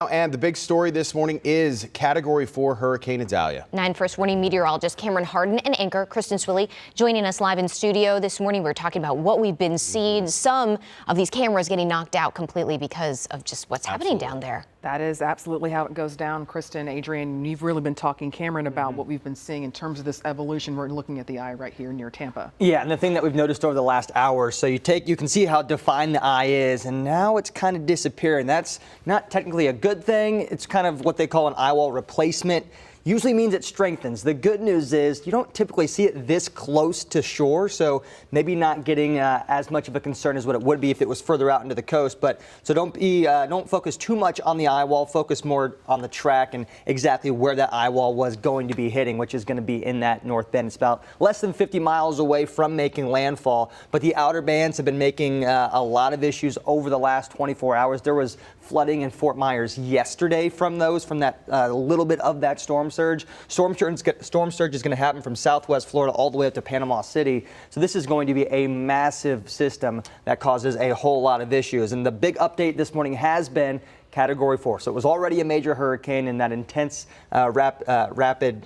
And the big story this morning is Category 4 Hurricane Idalia. 9 First Warning meteorologist Cameron Harden and anchor Kristen Swilley joining us live in studio this morning. We're talking about what we've been seeing. Some of these cameras getting knocked out completely because of just what's happening down there. That is absolutely how it goes down. Kristen, Adrian, you've really been talking, Cameron, about what we've been seeing in terms of this evolution. We're looking at the eye right here near Tampa. Yeah, and the thing that we've noticed over the last hour, so you can see how defined the eye is, and now it's kind of disappearing. That's not technically a good thing. It's kind of what they call an eye wall replacement. Usually means it strengthens. The good news is you don't typically see it this close to shore, so maybe not getting as much of a concern as what it would be if it was further out into the coast. But so don't focus too much on the eye wall. Focus more on the track and exactly where that eye wall was going to be hitting, which is going to be in that north bend. It's about less than 50 miles away from making landfall, but the outer bands have been making a lot of issues over the last 24 hours. There was flooding in Fort Myers yesterday from that little bit of that storm surge. Storm surge is going to happen from southwest Florida all the way up to Panama City. So this is going to be a massive system that causes a whole lot of issues. And the big update this morning has been Category 4. So it was already a major hurricane, and that intense, rapid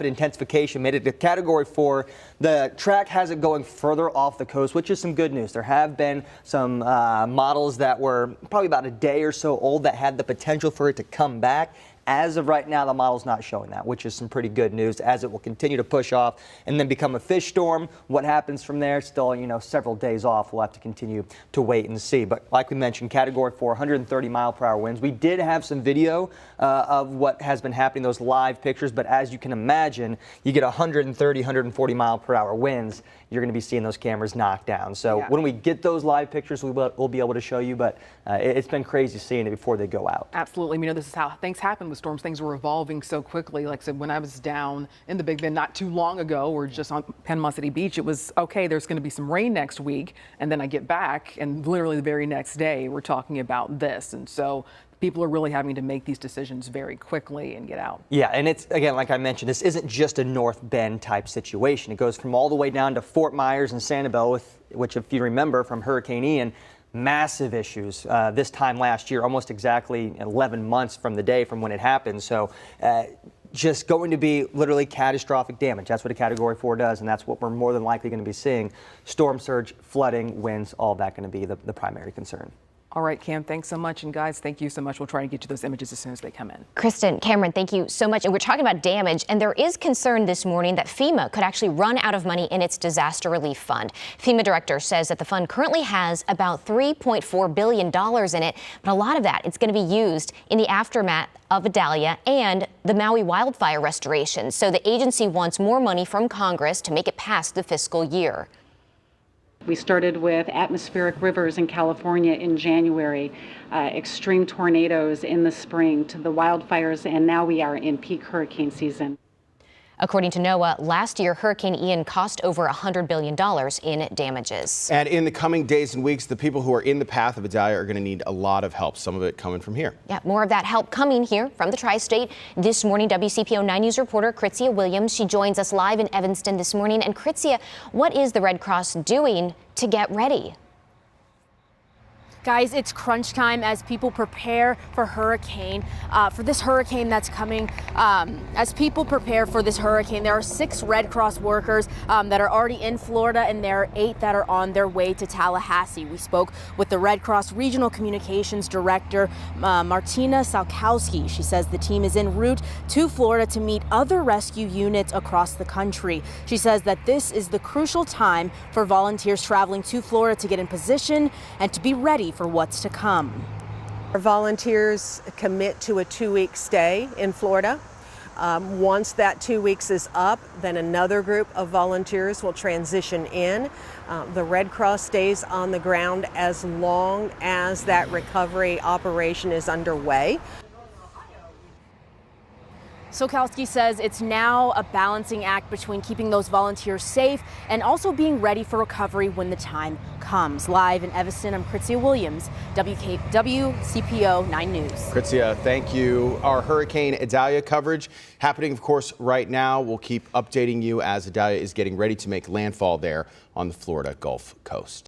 intensification made it to Category 4. The track has it going further off the coast, which is some good news. There have been some models that were probably about a day or so old that had the potential for it to come back. As of right now, the model's not showing that, which is some pretty good news, as it will continue to push off and then become a fish storm. What happens from there, still, several days off. We'll have to continue to wait and see. But like we mentioned, Category 4, 130-mile-per-hour winds. We did have some video of what has been happening, those live pictures. But as you can imagine, you get 130, 140-mile-per-hour winds, you're going to be seeing those cameras knocked down. So when we get those live pictures, we'll be able to show you. But it's been crazy seeing it before they go out. Absolutely. This is how things happen with storms. Things were evolving so quickly. Like I said, when I was down in the Big Bend not too long ago, or just on Panama City Beach, it was okay, there's going to be some rain next week. And then I get back, and literally the very next day, we're talking about this. And so people are really having to make these decisions very quickly and get out. Yeah, and it's, again, like I mentioned, this isn't just a North Bend type situation. It goes from all the way down to Fort Myers and Sanibel, which, if you remember from Hurricane Ian, massive issues this time last year, almost exactly 11 months from the day from when it happened. So just going to be literally catastrophic damage. That's what a Category 4 does, and that's what we're more than likely going to be seeing. Storm surge, flooding, winds, all that going to be the primary concern. All right, Cam, thanks so much. And guys, thank you so much. We'll try and get you those images as soon as they come in. Kristen, Cameron, thank you so much. And we're talking about damage, and there is concern this morning that FEMA could actually run out of money in its disaster relief fund. FEMA director says that the fund currently has about $3.4 billion in it, but a lot of that is going to be used in the aftermath of Idalia and the Maui wildfire restoration. So the agency wants more money from Congress to make it past the fiscal year. We started with atmospheric rivers in California in January, extreme tornadoes in the spring, to the wildfires, and now we are in peak hurricane season. According to NOAA, last year, Hurricane Ian cost over $100 billion in damages. And in the coming days and weeks, the people who are in the path of Idalia are going to need a lot of help, some of it coming from here. Yeah, more of that help coming here from the Tri-State. This morning, WCPO 9 News reporter Kritzia Williams, she joins us live in Evanston this morning. And Kritzia, what is the Red Cross doing to get ready? Guys, it's crunch time as people prepare for this hurricane that's coming. As people prepare for this hurricane, there are 6 Red Cross workers that are already in Florida, and there are 8 that are on their way to Tallahassee. We spoke with the Red Cross Regional Communications Director, Martina Salkowski. She says the team is en route to Florida to meet other rescue units across the country. She says that this is the crucial time for volunteers traveling to Florida to get in position and to be ready for what's to come. Our volunteers commit to a 2-week stay in Florida. Once that 2 weeks is up, then another group of volunteers will transition in. The Red Cross stays on the ground as long as that recovery operation is underway. Salkowski says it's now a balancing act between keeping those volunteers safe and also being ready for recovery when the time comes. Live in Evanston, I'm Kritzia Williams, WCPO 9 News. Kritzia, thank you. Our Hurricane Idalia coverage happening, of course, right now. We'll keep updating you as Idalia is getting ready to make landfall there on the Florida Gulf Coast.